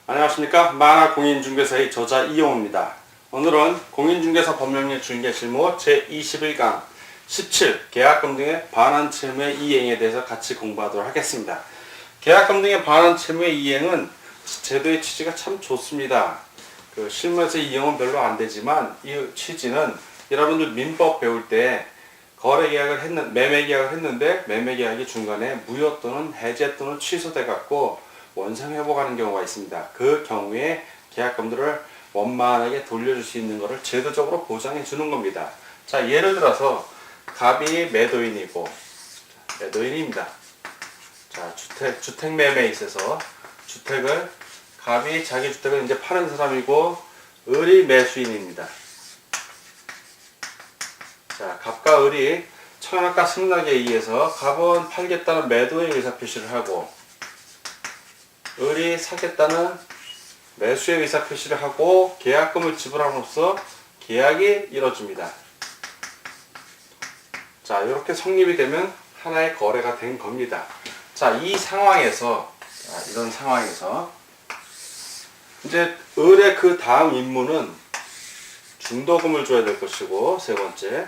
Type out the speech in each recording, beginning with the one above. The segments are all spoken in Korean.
안녕하십니까. 만화공인중개사의 저자 이용호입니다. 오늘은 공인중개사 법령의 중개실무 제21강 17 계약금 등의 반환 채무의 이행에 대해서 같이 공부하도록 하겠습니다. 계약금 등의 반환 채무의 이행은 제도의 취지가 참 좋습니다. 실무에서 이행은 별로 안 되지만 이 취지는 여러분들 민법 배울 때 매매 계약을 했는데 매매 계약이 중간에 무효 또는 해제 또는 취소돼 갖고 원상 회복하는 경우가 있습니다. 그 경우에 계약금들을 원만하게 돌려줄 수 있는 것을 제도적으로 보장해 주는 겁니다. 자, 예를 들어서 갑이 매도인입니다. 자, 주택 매매에 있어서 갑이 자기 주택을 이제 파는 사람이고 을이 매수인입니다. 자, 갑과 을이 청약과 승낙에 의해서 갑은 팔겠다는 매도의 의사표시를 하고 을이 사겠다는 매수의 의사표시를 하고 계약금을 지불함으로써 계약이 이루어집니다. 자, 이렇게 성립이 되면 하나의 거래가 된 겁니다. 자, 이런 상황에서 이제 을의 그 다음 임무는 중도금을 줘야 될 것이고, 세 번째,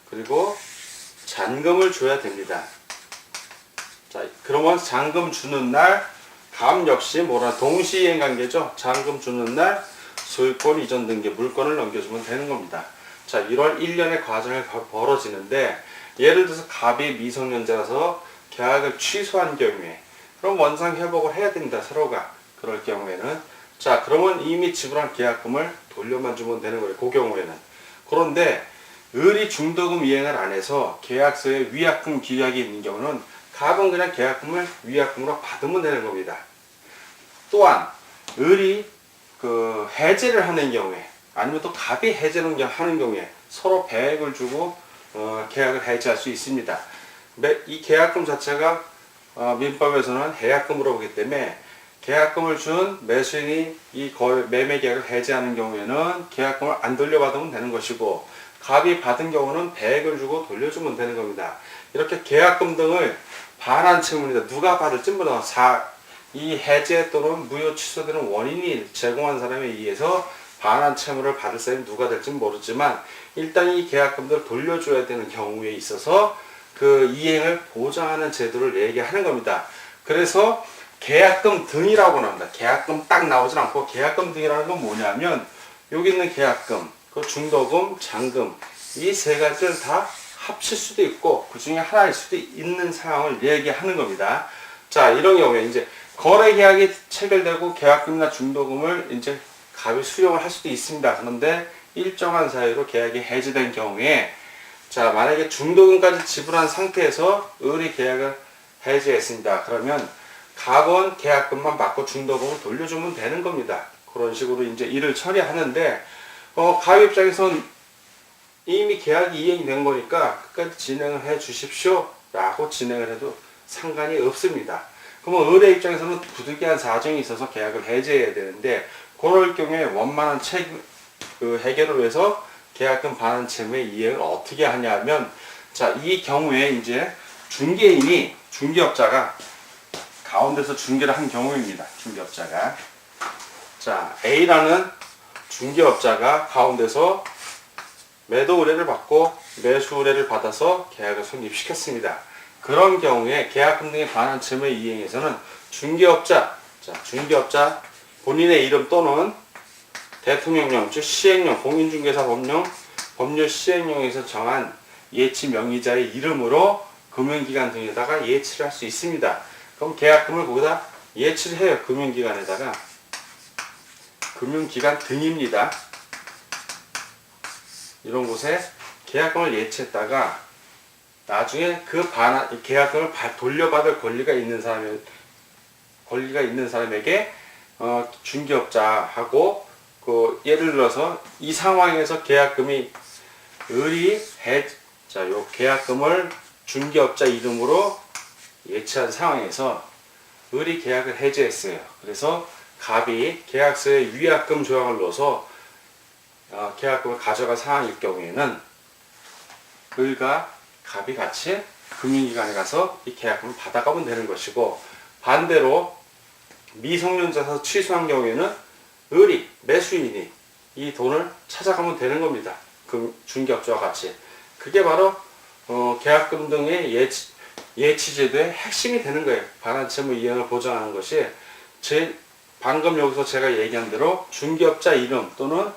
그리고 잔금을 줘야 됩니다. 자, 그러면 잔금 주는 날 갑 역시 동시이행 관계죠. 잔금 주는 날 소유권 이전 등기 물건을 넘겨주면 되는 겁니다. 자, 이런 일련의 과정이 벌어지는데, 예를 들어서 갑이 미성년자라서 계약을 취소한 경우에 그럼 원상 회복을 해야 됩니다. 서로가. 그럴 경우에는 자, 그러면 이미 지불한 계약금을 돌려만 주면 되는 거예요. 그 경우에는. 그런데 을이 중도금 이행을 안 해서 계약서에 위약금 기약이 있는 경우는 갑은 그냥 계약금을 위약금으로 받으면 되는 겁니다. 또한 을이 해제를 하는 경우에, 아니면 또 갑이 해제를 하는 경우에 서로 배액을 주고 계약을 해지할 수 있습니다. 이 계약금 자체가 민법에서는 해약금으로 보기 때문에 계약금을 준 매수인이 매매 계약을 해지하는 경우에는 계약금을 안 돌려받으면 되는 것이고, 갑이 받은 경우는 배액을 주고 돌려주면 되는 겁니다. 이렇게 계약금 등을 반환 채무입니다. 누가 받을지 이 해제 또는 무효 취소되는 원인이 제공한 사람에 의해서 반환 채무를 받을 사람이 누가 될지 모르지만, 일단 이 계약금들을 돌려줘야 되는 경우에 있어서 그 이행을 보장하는 제도를 얘기하는 겁니다. 그래서 계약금 등이라고 합니다. 계약금 딱 나오진 않고, 계약금 등이라는 건 뭐냐면 여기 있는 계약금, 그 중도금, 잔금, 이 세 가지를 다 합칠 수도 있고 그 중에 하나일 수도 있는 상황을 얘기하는 겁니다. 자, 이런 경우에 이제 거래 계약이 체결되고 계약금이나 중도금을 이제 갑이 수령을 할 수도 있습니다. 그런데 일정한 사유로 계약이 해지된 경우에, 자, 만약에 중도금까지 지불한 상태에서 을이 계약을 해지했습니다. 그러면 갑은 계약금만 받고 중도금을 돌려주면 되는 겁니다. 그런 식으로 이제 일을 처리하는데, 갑 입장에선 이미 계약이 이행이 된 거니까 끝까지 진행을 해 주십시오 라고 진행을 해도 상관이 없습니다. 그러면 을의 입장에서는 부득이한 사정이 있어서 계약을 해제해야 되는데, 그럴 경우에 원만한 해결을 위해서 계약금 반환 채무의 이행을 어떻게 하냐면, 자, 이 경우에 이제 중개업자가 가운데서 중개를 한 경우입니다. 중개업자가. 자, A라는 중개업자가 가운데서 매도 의뢰를 받고 매수 의뢰를 받아서 계약을 성립시켰습니다. 그런 경우에 계약금 등의 반환 채무의 이행에서는 중개업자 본인의 이름 또는 대통령령, 즉 시행령, 공인중개사 법률 시행령에서 정한 예치 명의자의 이름으로 금융기관 등에다가 예치를 할 수 있습니다. 그럼 계약금을 거기다 예치를 해요. 금융기관에다가. 금융기관 등입니다. 이런 곳에 계약금을 예치했다가 나중에 그 계약금을 돌려받을 권리가 있는 사람에게 중개업자하고 예를 들어서 이 상황에서 계약금이 요 계약금을 중개업자 이름으로 예치한 상황에서 을이 계약을 해지했어요. 그래서 갑이 계약서에 위약금 조항을 넣어서 계약금을 가져갈 상황일 경우에는 을과 갑이 같이 금융기관에 가서 이 계약금을 받아가면 되는 것이고, 반대로 미성년자에서 취소한 경우에는 을이, 매수인이 이 돈을 찾아가면 되는 겁니다. 그 중개업자와 같이. 그게 바로 계약금 등의 예치제도의 핵심이 되는 거예요. 반환채무 이행을 보장하는 것이 방금 여기서 제가 얘기한 대로 중개업자 이름 또는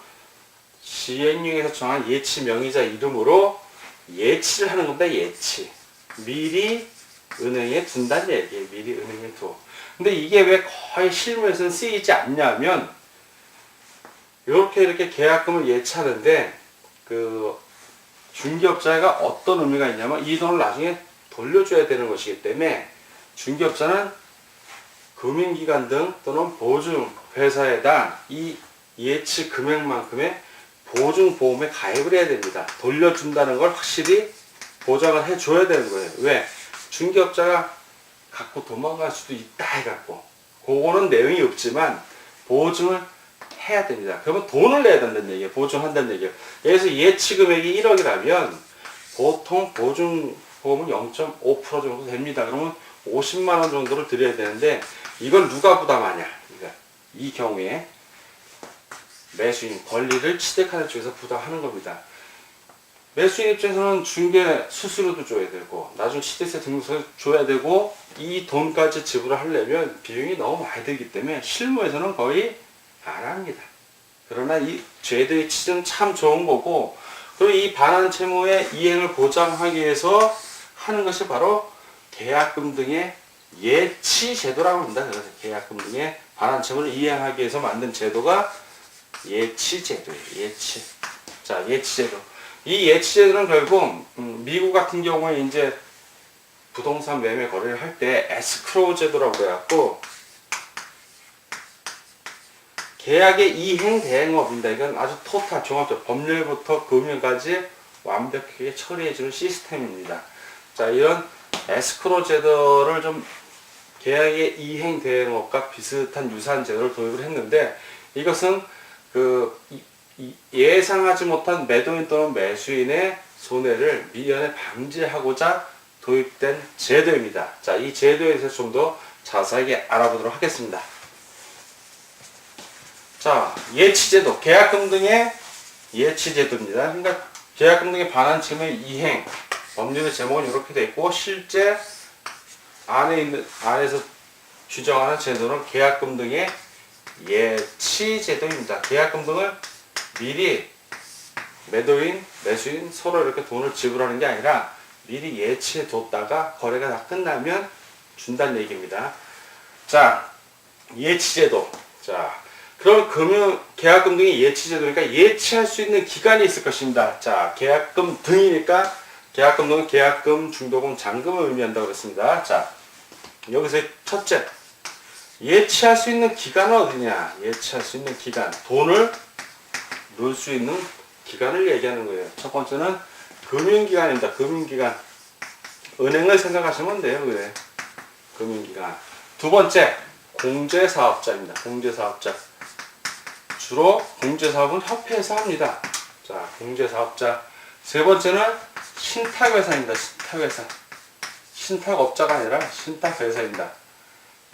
시행령에서 정한 예치 명의자 이름으로 예치를 하는 겁니다. 예치. 미리 은행에 둔다는 얘기예요. 미리 은행에 둬. 근데 이게 왜 거의 실무에서는 쓰이지 않냐면 이렇게 계약금을 예치하는데 그 중개업자가 어떤 의미가 있냐면 이 돈을 나중에 돌려줘야 되는 것이기 때문에 중개업자는 금융기관 등 또는 보증회사에다 이 예치 금액만큼의 보증보험에 가입을 해야 됩니다. 돌려준다는 걸 확실히 보장을 해줘야 되는 거예요. 왜? 중개업자가 갖고 도망갈 수도 있다 해갖고 그거는 내용이 없지만 보증을 해야 됩니다. 그러면 돈을 내야 된다는 얘기예요. 보증한다는 얘기예요. 여기서 예치 금액이 1억이라면 보통 보증보험은 0.5% 정도 됩니다. 그러면 50만 원 정도를 드려야 되는데 이걸 누가 부담하냐? 그러니까 이 경우에 매수인 권리를 취득하는 쪽에서 부담하는 겁니다. 매수인 입장에서는 중개 수수료도 줘야 되고 나중 시세세 등록서 줘야 되고 이 돈까지 지불을 하려면 비용이 너무 많이 들기 때문에 실무에서는 거의 안 합니다. 그러나 이 제도의 취지는 참 좋은 거고 그리고 이 반환채무의 이행을 보장하기 위해서 하는 것이 바로 계약금 등의 예치제도라고 합니다. 그래서 계약금 등의 반환채무를 이행하기 위해서 만든 제도가 예치제도예요. 예치. 자, 예치제도. 이 예치제도는 결국 미국 같은 경우에 이제 부동산 매매 거래를 할 때 에스크로우 제도라고 해갖고 계약의 이행 대행업입니다. 이건 아주 토탈 종합적 법률부터 금융까지 완벽하게 처리해주는 시스템입니다. 자, 이런 에스크로우 제도를 좀 계약의 이행 대행업과 비슷한 유사한 제도를 도입을 했는데 이것은 예상하지 못한 매도인 또는 매수인의 손해를 미연에 방지하고자 도입된 제도입니다. 자, 이 제도에 대해서 좀 더 자세하게 알아보도록 하겠습니다. 자, 예치제도, 계약금 등의 예치제도입니다. 그러니까 계약금 등의 반환채무 이행, 법률의 제목은 이렇게 되어 있고 실제 안에서 규정하는 제도는 계약금 등의 예치제도입니다. 계약금 등을 미리 매도인, 매수인 서로 이렇게 돈을 지불하는 게 아니라 미리 예치해 뒀다가 거래가 다 끝나면 준다는 얘기입니다. 자, 예치제도. 자, 그럼 계약금 등의 예치제도니까 예치할 수 있는 기간이 있을 것입니다. 자, 계약금 등이니까 계약금 등은 계약금, 중도금, 잔금을 의미한다고 그랬습니다. 자, 여기서 첫째. 예치할 수 있는 기간은 어디냐? 예치할 수 있는 기간. 돈을 넣을 수 있는 기간을 얘기하는 거예요. 첫 번째는 금융기관입니다. 금융기관. 은행을 생각하시면 돼요. 그래. 금융기관. 두 번째, 공제사업자입니다. 공제사업자. 주로 공제사업은 협회에서 합니다. 자, 공제사업자. 세 번째는 신탁회사입니다. 신탁회사. 신탁업자가 아니라 신탁회사입니다.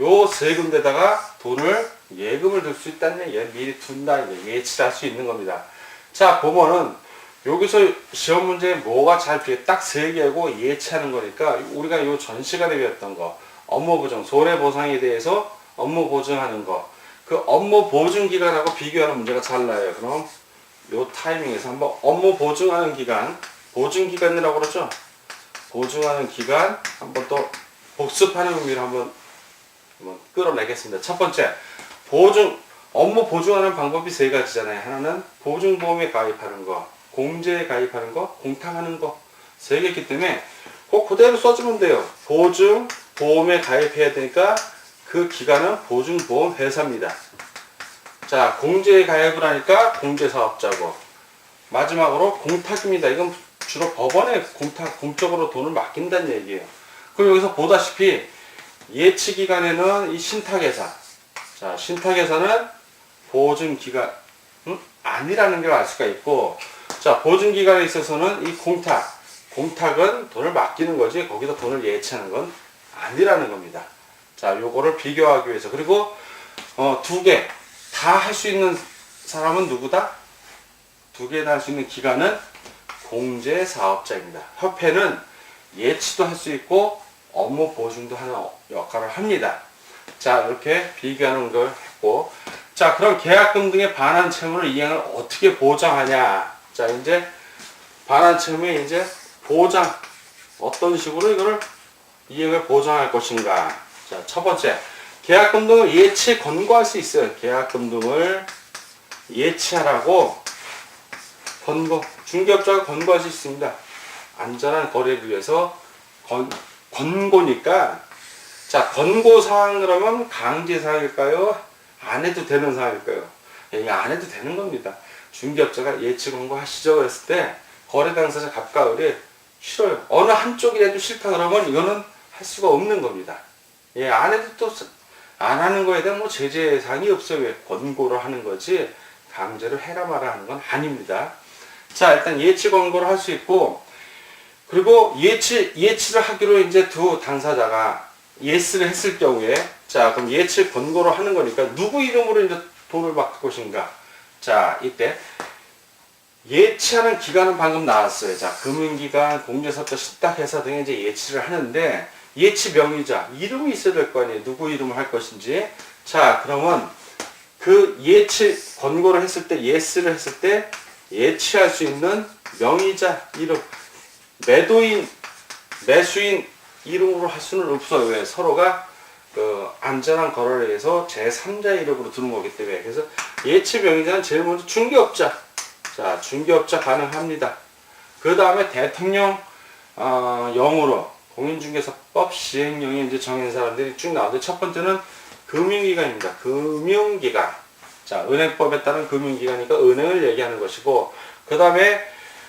요 세 군데다가 돈을 예금을 들 수 있다는 얘기예요. 미리 둔다, 예치를 할 수 있는 겁니다. 자, 보면은 여기서 시험 문제에 뭐가 잘 비해 딱 세 개고 예치하는 거니까 우리가 요 전 시간에 배웠던 거 업무 보증, 손해보상에 대해서 업무 보증하는 거 그 업무 보증 기간하고 비교하는 문제가 잘 나요. 그럼 요 타이밍에서 한번 업무 보증하는 기간, 보증 기간이라고 그러죠. 보증하는 기간 한번 또 복습하는 의미로 한번 끌어내겠습니다. 첫 번째, 업무 보증하는 방법이 세 가지잖아요. 하나는 보증보험에 가입하는 거, 공제에 가입하는 거, 공탁하는 거. 세 개 있기 때문에 꼭 그대로 써주면 돼요. 보증보험에 가입해야 되니까 그 기간은 보증보험 회사입니다. 자, 공제에 가입을 하니까 공제사업자고. 마지막으로 공탁입니다. 이건 주로 법원에 공적으로 돈을 맡긴다는 얘기예요. 그럼 여기서 보다시피 예치기간에는 이 신탁회사. 자, 신탁회사는 보증기간, 아니라는 걸 알 수가 있고, 자, 보증기간에 있어서는 이 공탁은 돈을 맡기는 거지, 거기서 돈을 예치하는 건 아니라는 겁니다. 자, 요거를 비교하기 위해서. 그리고 두 개 다 할 수 있는 사람은 누구다? 두 개 다 할 수 있는 기관은 공제사업자입니다. 협회는 예치도 할 수 있고 업무 보증도 하는 역할을 합니다. 자, 이렇게 비교하는 걸 했고, 자, 그럼 계약금 등의 반환 채무를 이행을 어떻게 보장하냐? 자, 이제 반환 채무의 이제 보장, 어떤 식으로 이거를 이행을 보장할 것인가? 자, 첫 번째, 계약금 등을 예치 권고할 수 있어요. 계약금 등을 예치하라고 중개업자가 권고할 수 있습니다. 안전한 거래를 위해서 권고니까, 자, 권고사항 그러면 강제사항일까요? 안 해도 되는 사항일까요? 예, 안 해도 되는 겁니다. 중개업자가 예치 권고하시죠 그랬을 때 거래 당사자 갑과 을이 싫어요. 어느 한쪽이라도 싫다 그러면 이거는 할 수가 없는 겁니다. 예, 안 해도 또 안 하는 거에 대한 뭐 제재사항이 없어요. 왜? 권고를 하는 거지 강제로 해라 마라 하는 건 아닙니다. 자, 일단 예치 권고를 할 수 있고, 그리고 예치를 하기로 이제 두 당사자가 예스를 했을 경우에, 자, 그럼 예치 권고를 하는 거니까 누구 이름으로 이제 돈을 바꿀 것인가? 자, 이때 예치하는 기간은 방금 나왔어요. 자, 금융기관, 공제사업자, 신탁회사 등에 이제 예치를 하는데, 예치 명의자, 이름이 있어야 될 거 아니에요. 누구 이름을 할 것인지. 자, 그러면 그 예치 권고를 했을 때, 예스를 했을 때, 예치할 수 있는 명의자 이름, 매도인, 매수인 이름으로 할 수는 없어요. 왜? 서로가 그 안전한 거래를 위해서 제3자 이름으로 두는 거기 때문에. 그래서 예치 명의자는 제일 먼저 중개업자. 자, 중개업자 가능합니다. 그 다음에 대통령 영으로 공인중개사법 시행령에 이제 정한 사람들이 쭉 나오는데, 첫 번째는 금융기관입니다. 금융기관. 자, 은행법에 따른 금융기관이니까 은행을 얘기하는 것이고, 그 다음에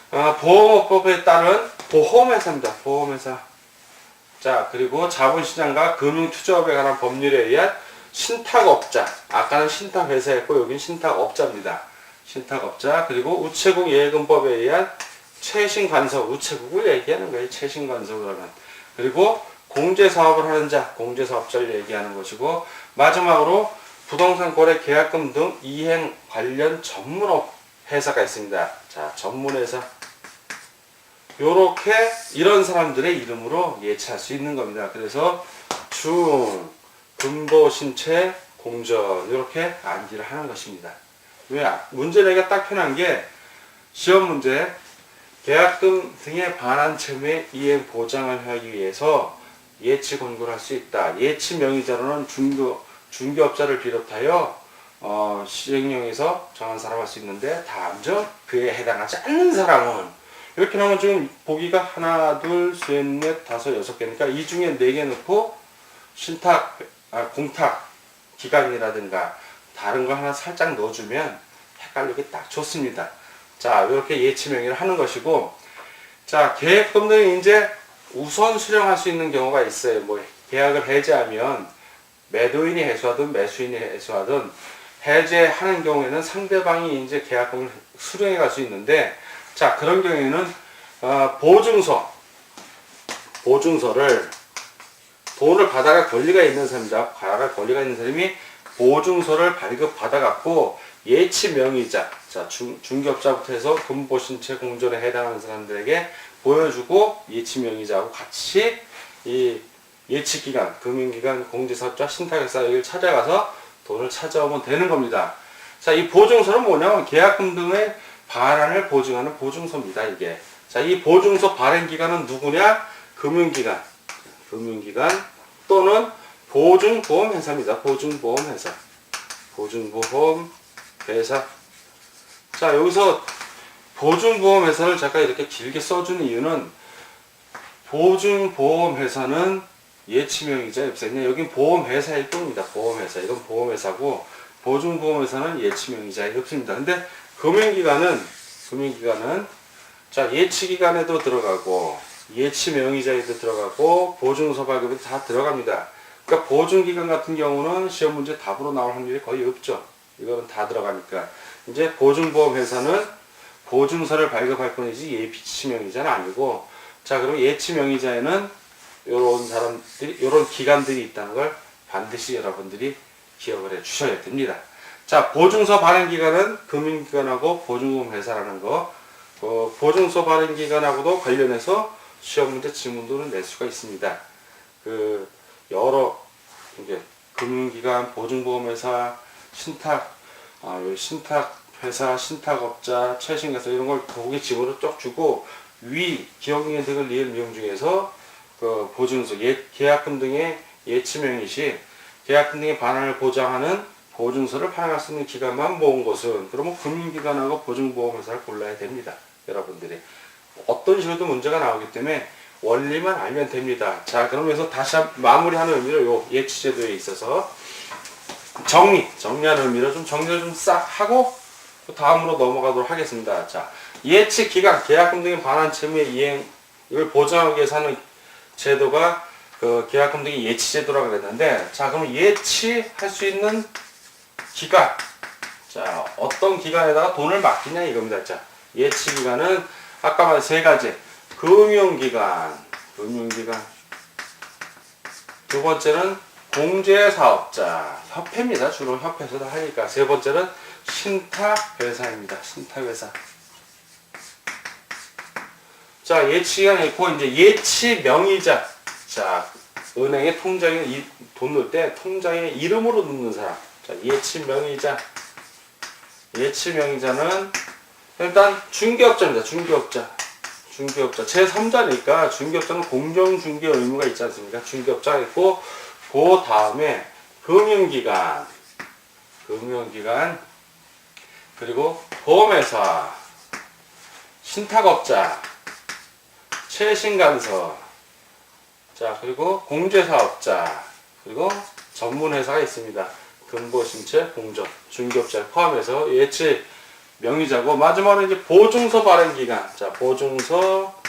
보험업법에 따른 보험회사입니다. 보험회사. 자, 그리고 자본시장과 금융투자업에 관한 법률에 의한 신탁업자. 아까는 신탁회사였고 여기는 신탁업자입니다. 신탁업자. 그리고 우체국 예금법에 의한 최신간섭, 우체국을 얘기하는 거예요. 최신간섭을 하면. 그리고 공제사업을 하는 자, 공제사업자를 얘기하는 것이고, 마지막으로 부동산 거래 계약금 등 이행 관련 전문업 회사가 있습니다. 자, 전문회사. 요렇게 이런 사람들의 이름으로 예치할 수 있는 겁니다. 그래서 중, 금보, 신체, 공전 이렇게 암기를 하는 것입니다. 왜? 문제 내기가 딱 편한 게 시험 문제 계약금 등의 반환 채무의 이행 보장을 하기 위해서 예치 권고를 할 수 있다. 예치 명의자로는 중개업자를 비롯하여 시행령에서 정한 사람 할 수 있는데, 다음 점 그에 해당하지 않는 사람은, 이렇게 나오면 지금 보기가 하나, 둘, 셋, 넷, 다섯, 여섯 개니까 이 중에 4개 넣고 공탁 기간이라든가 다른 거 하나 살짝 넣어주면 헷갈리기 딱 좋습니다. 자, 이렇게 예치 명의를 하는 것이고, 자, 계약금 등이 이제 우선 수령할 수 있는 경우가 있어요. 뭐 계약을 해지하면 매도인이 해소하든 매수인이 해소하든 해제하는 경우에는 상대방이 이제 계약금을 수령해 갈 수 있는데, 자, 그런 경우에는 보증서를 돈을 받아갈 권리가 있는 사람입니다. 받아갈 권리가 있는 사람이 보증서를 발급받아갖고 예치 명의자, 자, 중개업자부터 해서 금보신체 공전에 해당하는 사람들에게 보여주고 예치 명의자하고 같이 이 예치기관, 금융기관, 공제사업자, 신탁회사 여기를 찾아가서 돈을 찾아오면 되는 겁니다. 자, 이 보증서는 뭐냐면 계약금 등의 반환을 보증하는 보증서입니다. 이게. 자, 이 보증서 발행기관은 누구냐? 금융기관 또는 보증보험회사입니다. 보증보험회사. 자, 여기서 보증보험회사를 잠깐 이렇게 길게 써준 이유는, 보증보험회사는 예치명의자 없어요. 여긴 보험회사일 뿐입니다. 보험회사. 이건 보험회사고, 보증보험회사는 예치명의자가 없습니다. 근데 금융기관은 자, 예치기관에도 들어가고 예치명의자에도 들어가고 보증서 발급에도 다 들어갑니다. 그러니까 보증기관 같은 경우는 시험 문제 답으로 나올 확률이 거의 없죠. 이거는 다 들어가니까. 이제 보증보험회사는 보증서를 발급할 뿐이지 예치명의자는 아니고, 자, 그럼 예치명의자에는 요런 사람들이, 요런 기관들이 있다는 걸 반드시 여러분들이 기억을 해 주셔야 됩니다. 자, 보증서 발행기간은 금융기관하고 보증보험회사라는 거, 보증서 발행기간하고도 관련해서 시험문제 지문도를 낼 수가 있습니다. 여러 이제 금융기관, 보증보험회사, 신탁회사, 신탁업자, 최신가서 이런 걸 거기 지문을 쭉 주고 위 기억용의 득을 리을 미용 중에서 보증서, 계약금 등의 예치명의 시 계약금 등의 반환을 보장하는 보증서를 발행할 수 있는 기간만 모은 것은 그러면 금융기관하고 보증보험회사를 골라야 됩니다. 여러분들이 어떤 식으로도 문제가 나오기 때문에 원리만 알면 됩니다. 자, 그러면서 다시 마무리하는 의미로 요 예치제도에 있어서 정리하는 의미로 좀 정리를 좀 싹 하고 다음으로 넘어가도록 하겠습니다. 자, 예치 기간, 계약금 등의 반환 채무의 이행을 보장하기 위해서 하는 제도가 계약금 등의 예치제도라고 그랬는데, 자, 그럼 예치할 수 있는 기간, 자, 어떤 기간에다가 돈을 맡기냐 이겁니다. 자, 예치 기간은 아까 말한 세 가지. 금융기관. 두 번째는 공제사업자, 협회입니다. 주로 협회에서 하니까. 세 번째는 신탁회사입니다. 신탁회사. 자, 예치기간이 있고, 이제 예치명의자. 자, 은행에 통장에 돈 넣을 때 통장에 이름으로 넣는 사람. 자, 예치명의자. 예치명의자는 일단 중개업자입니다. 중개업자. 제3자니까 중개업자는 공정중개 의무가 있지 않습니까? 중개업자가 있고, 그 다음에 금융기관, 그리고 보험회사, 신탁업자, 최신간서, 자, 그리고 공제사업자, 그리고 전문회사가 있습니다. 근보신체, 공정, 중개업자를 포함해서 예치 명의자고, 마지막으로 이제 보증서 발행 기간. 자, 보증서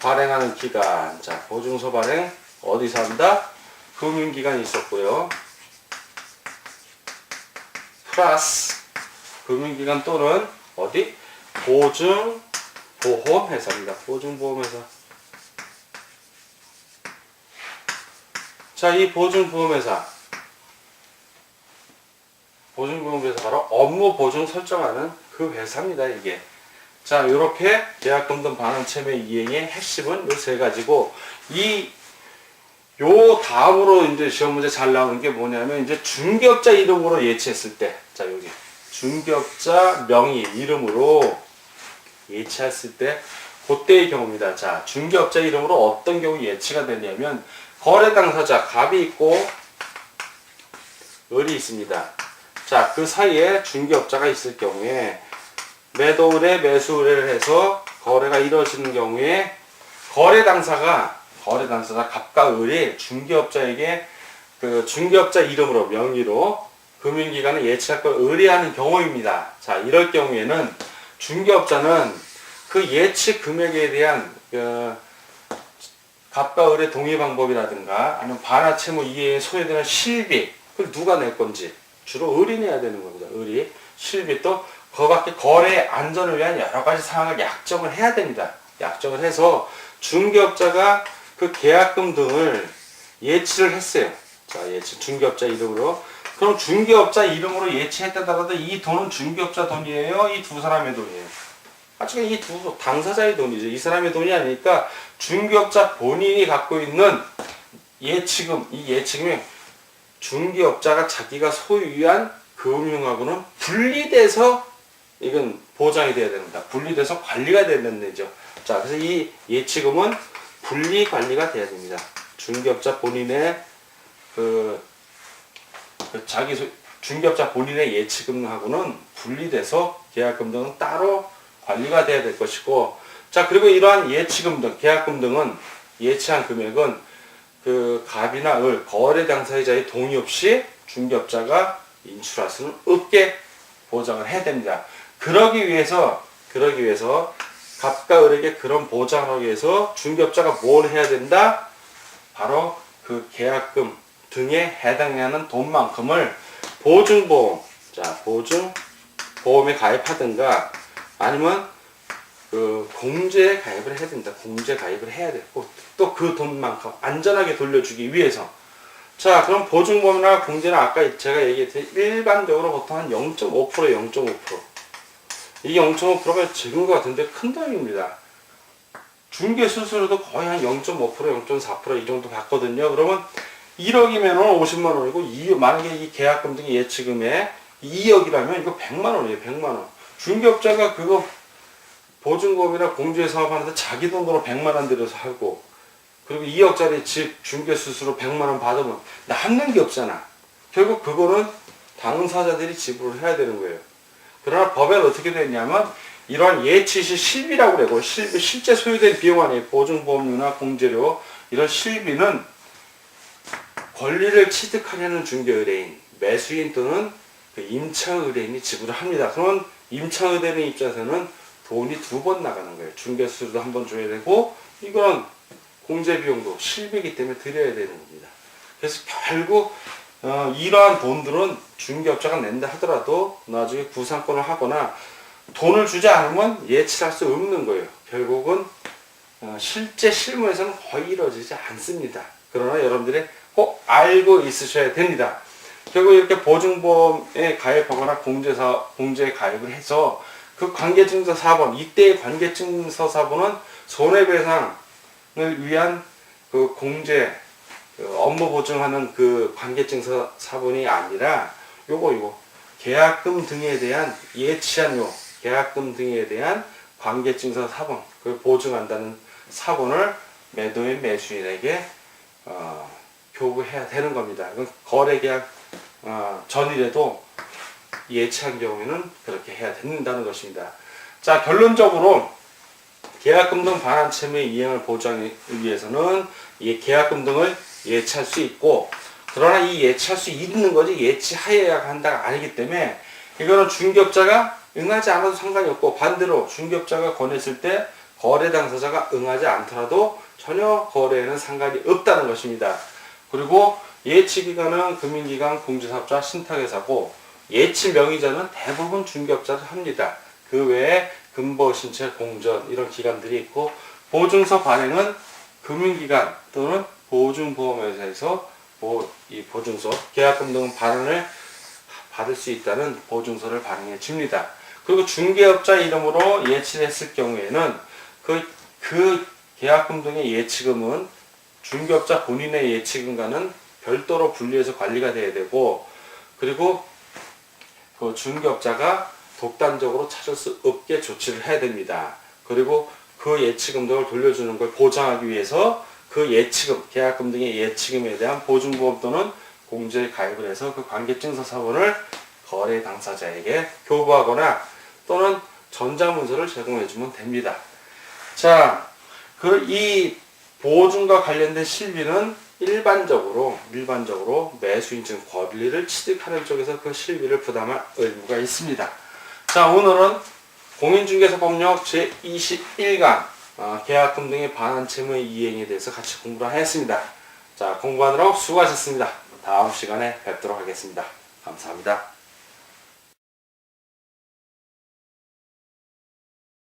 발행하는 기간. 자, 보증서 발행 어디서 한다? 금융기관이 있었고요. 플러스 금융기관 또는 어디? 보증보험회사입니다. 보증보험회사. 자, 이 보증보험회사 바로 업무 보증 설정하는 그 회사입니다, 이게. 자, 요렇게 계약금 등 반환 채무 이행의 핵심은 요 세 가지고, 요 다음으로 이제 시험 문제 잘 나오는 게 뭐냐면, 이제 중개업자 이름으로 예치했을 때, 자, 여기 중개업자 명의 이름으로 예치했을 때, 그때의 경우입니다. 자, 중개업자 이름으로 어떤 경우 예치가 되냐면, 거래 당사자 갑이 있고 을이 있습니다. 자, 그 사이에 중개업자가 있을 경우에 매도 의뢰, 매수 의뢰를 해서 거래가 이루어지는 경우에 거래 당사자 갑과 을이 중개업자에게 중개업자 이름으로 명의로 금융기관에 예치할 걸 의뢰하는 경우입니다. 자, 이럴 경우에는 중개업자는 그 예치 금액에 대한 갑과 을의 동의 방법이라든가 아니면 반환 채무 이해에 소요되는 실비, 그걸 누가 낼 건지 주로 을이 내야 되는 겁니다. 을이. 실비 또 그밖에 거래 안전을 위한 여러 가지 사항을 약정을 해야 됩니다. 약정을 해서 중개업자가 그 계약금 등을 예치를 했어요. 자, 중개업자 이름으로. 그럼 중개업자 이름으로 예치했다더라도 이 돈은 중개업자 돈이에요? 이 두 사람의 돈이에요? 지금 이 두 당사자의 돈이죠. 이 사람의 돈이 아니니까 중개업자 본인이 갖고 있는 예치금, 이 예치금이 중개업자가 자기가 소유한 금융하고는 분리돼서 이건 보장이 돼야 됩니다. 분리돼서 관리가 되는 데죠. 자, 그래서 이 예치금은 분리 관리가 돼야 됩니다. 중개업자 본인의 중개업자 본인의 예치금하고는 분리돼서 계약금 등은 따로 관리가 돼야 될 것이고, 자, 그리고 이러한 예치금 등, 계약금 등은 예치한 금액은 갑이나 을, 거래 당사자의 동의 없이 중개업자가 인출할 수는 없게 보장을 해야 됩니다. 그러기 위해서 갑과 을에게 그런 보장을 하기 위해서 중개업자가 뭘 해야 된다? 바로 그 계약금 등에 해당하는 돈만큼을 보증보험, 자, 보증보험에 가입하든가 아니면 공제에 가입을 해야 됩니다. 공제 가입을 해야 되고, 또 그 돈만큼 안전하게 돌려주기 위해서, 자, 그럼 보증보험이나 공제는 아까 제가 얘기했듯이 일반적으로 보통 한 0.5%, 0.5%. 이 0.5%가 적은 것 같은데 큰 돈입니다. 중개 수수료도 거의 한 0.5%, 0.4%이 정도 받거든요. 그러면 1억이면 50만 원이고, 만약에 이 계약금 등의 예치금에 2억이라면 이거 100만 원이에요, 100만 원. 중개업자가 그거 보증보험이나 공제 사업하는데 자기 돈으로 100만 원 들여서 하고, 그리고 2억짜리 집 중개 수수료 100만 원 받으면 남는 게 없잖아. 결국 그거는 당사자들이 지불을 해야 되는 거예요. 그러나 법에는 어떻게 되냐면 이러한 예치시 실비라고 그래요. 실비, 실제 소요된 비용 아니에요. 보증보험료나 공제료 이런 실비는 권리를 취득하려는 중개의뢰인, 매수인 또는 그 임차의뢰인이 지불을 합니다. 그러면 임차의뢰인 입장에서는 돈이 두 번 나가는 거예요. 중개수수료도 한 번 줘야 되고 이거는 공제 비용도 실비이기 때문에 드려야 되는 겁니다. 그래서 결국 이러한 돈들은 중개업자가 낸다 하더라도 나중에 구상권을 하거나 돈을 주지 않으면 예치할 수 없는 거예요. 결국은 실제 실무에서는 거의 이루어지지 않습니다. 그러나 여러분들이 꼭 알고 있으셔야 됩니다. 결국 이렇게 보증보험에 가입하거나 공제에 가입을 해서 그 관계증서 사본, 이때의 관계증서 사본은 손해배상을 위한 그 공제, 업무 보증하는 그 관계증서 사본이 아니라 요거 계약금 등에 대한 예치한 계약금 등에 대한 관계증서 사본, 그걸 보증한다는 사본을 매도인 매수인에게 교부해야 되는 겁니다. 거래계약 전일에도 예치한 경우에는 그렇게 해야 된다는 것입니다. 자, 결론적으로 계약금 등 반환 채무의 이행을 보장하기 위해서는 이 계약금 등을 예치할 수 있고, 그러나 이 예치할 수 있는 거지 예치하여야 한다가 아니기 때문에 이거는 중개업자가 응하지 않아도 상관이 없고, 반대로 중개업자가 권했을 때 거래 당사자가 응하지 않더라도 전혀 거래에는 상관이 없다는 것입니다. 그리고 예치기간은 금융기관, 공제사업자, 신탁회사고, 예치 명의자는 대부분 중개업자를 합니다. 그 외에 금보신체, 공전 이런 기관들이 있고, 보증서 발행은 금융기관 또는 보증보험회사에서 이 보증서, 계약금 등 반환을 받을 수 있다는 보증서를 발행해 줍니다. 그리고 중개업자 이름으로 예치를 했을 경우에는 그 계약금 등의 예치금은 중개업자 본인의 예치금과는 별도로 분리해서 관리가 돼야 되고, 그리고 그 중개업자가 독단적으로 찾을 수 없게 조치를 해야 됩니다. 그리고 그 예치금 등을 돌려주는 걸 보장하기 위해서 그 예치금, 계약금 등의 예치금에 대한 보증보험 또는 공제에 가입을 해서 그 관계증서 사본을 거래 당사자에게 교부하거나 또는 전자문서를 제공해주면 됩니다. 자, 이 보증과 관련된 실비는 일반적으로 매수인 즉 권리를 취득하는 쪽에서 그 실비를 부담할 의무가 있습니다. 자, 오늘은 공인중개사법령 제21강 계약금 등의 반환 채무의 이행에 대해서 같이 공부를 했습니다. 자, 공부하느라고 수고하셨습니다. 다음 시간에 뵙도록 하겠습니다. 감사합니다.